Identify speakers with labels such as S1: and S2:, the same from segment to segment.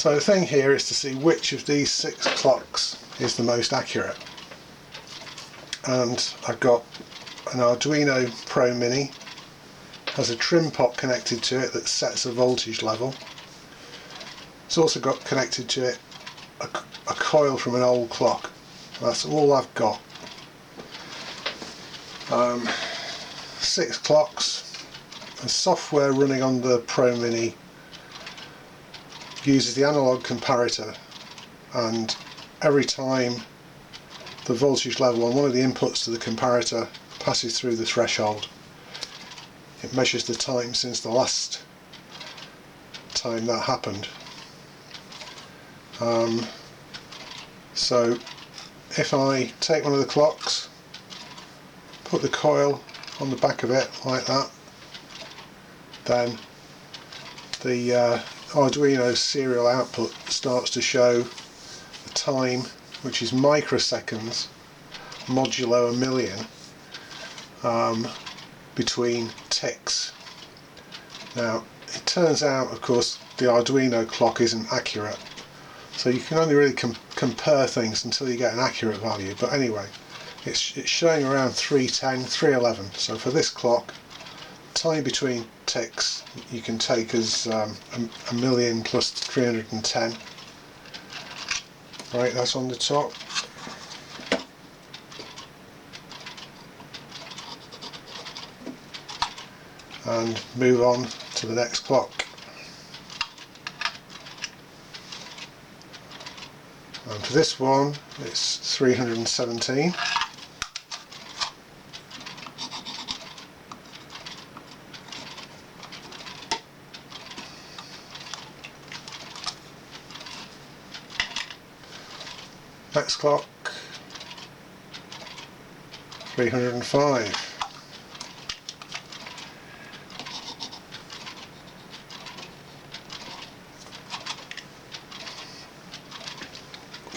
S1: So the thing here is to see which of these 6 clocks is the most accurate. And I've got an Arduino Pro Mini, has a trim pot connected to it that sets a voltage level. It's also got connected to it a coil from an old clock. That's all I've got. 6 clocks. The software running on the Pro Mini uses the analog comparator, and every time the voltage level on one of the inputs to the comparator passes through the threshold, it measures the time since the last time that happened. So if I take one of the clocks, put the coil on the back of it like that, then the Arduino serial output starts to show the time, which is microseconds modulo a million, between ticks. Now it turns out, of course, the Arduino clock isn't accurate, so you can only really compare things until you get an accurate value. But anyway, it's showing around 310, 311. So for this clock, time between ticks you can take as a million plus 310. Right, that's on the top. And move on to the next clock. And for this one, it's 317. Next clock, 305.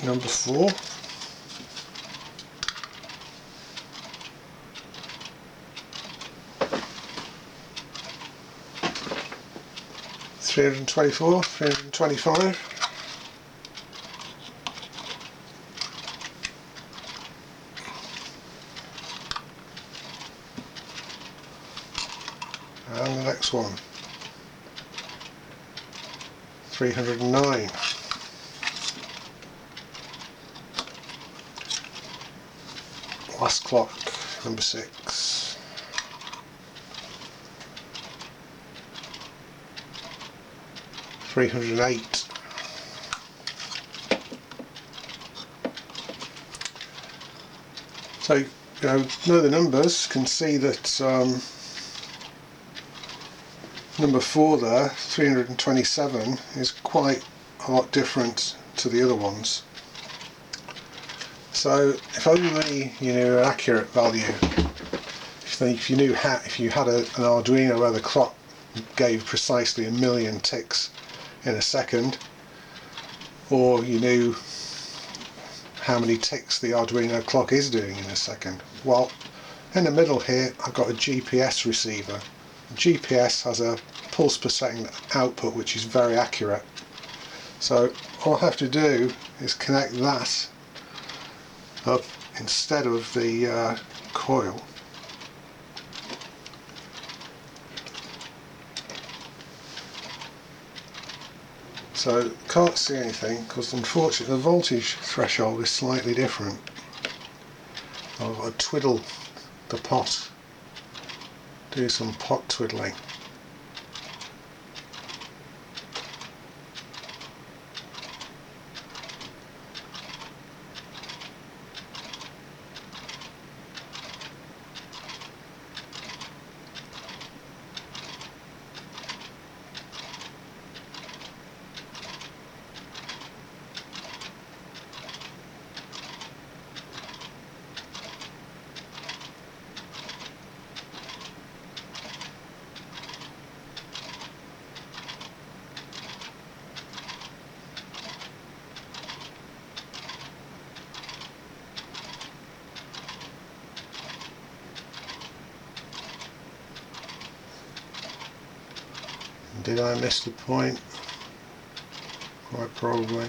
S1: Number 4. $324, $325. And the next one, 309. Last clock, number 6. $308. So, know the numbers, can see that number 4 there, 327, is quite a lot different to the other ones. So if only you knew an accurate value, if you had an Arduino where the clock gave precisely a million ticks in a second, or you knew how many ticks the Arduino clock is doing in a second. Well, in the middle here I've got a GPS receiver. The GPS has a pulse per second output which is very accurate. So all I have to do is connect that up instead of the coil. So can't see anything because unfortunately the voltage threshold is slightly different. I've got to twiddle the pot, do some pot twiddling. Did I miss the point? quite probably.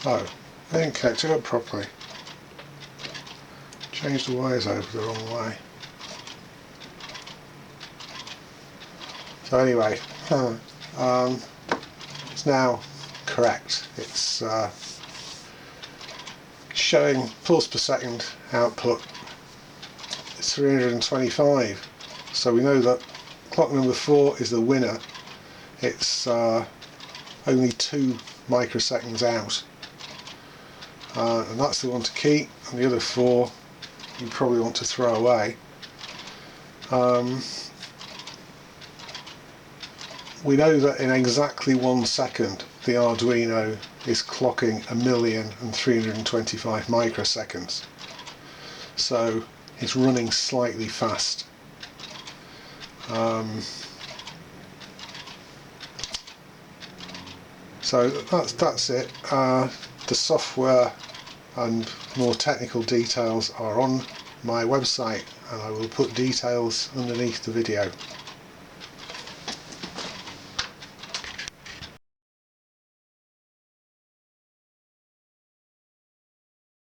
S1: Oh, I didn't connect it up properly. Changed the wires over the wrong way. So anyway, it's now correct. It's showing pulse per second output is 325. So we know that clock number 4 is the winner. It's only 2 microseconds out. And that's the one to keep, and the other 4 you probably want to throw away. We know that in exactly 1 second the Arduino is clocking 1,325 microseconds, so it's running slightly fast. So that's it. The software and more technical details are on my website, and I will put details underneath the video.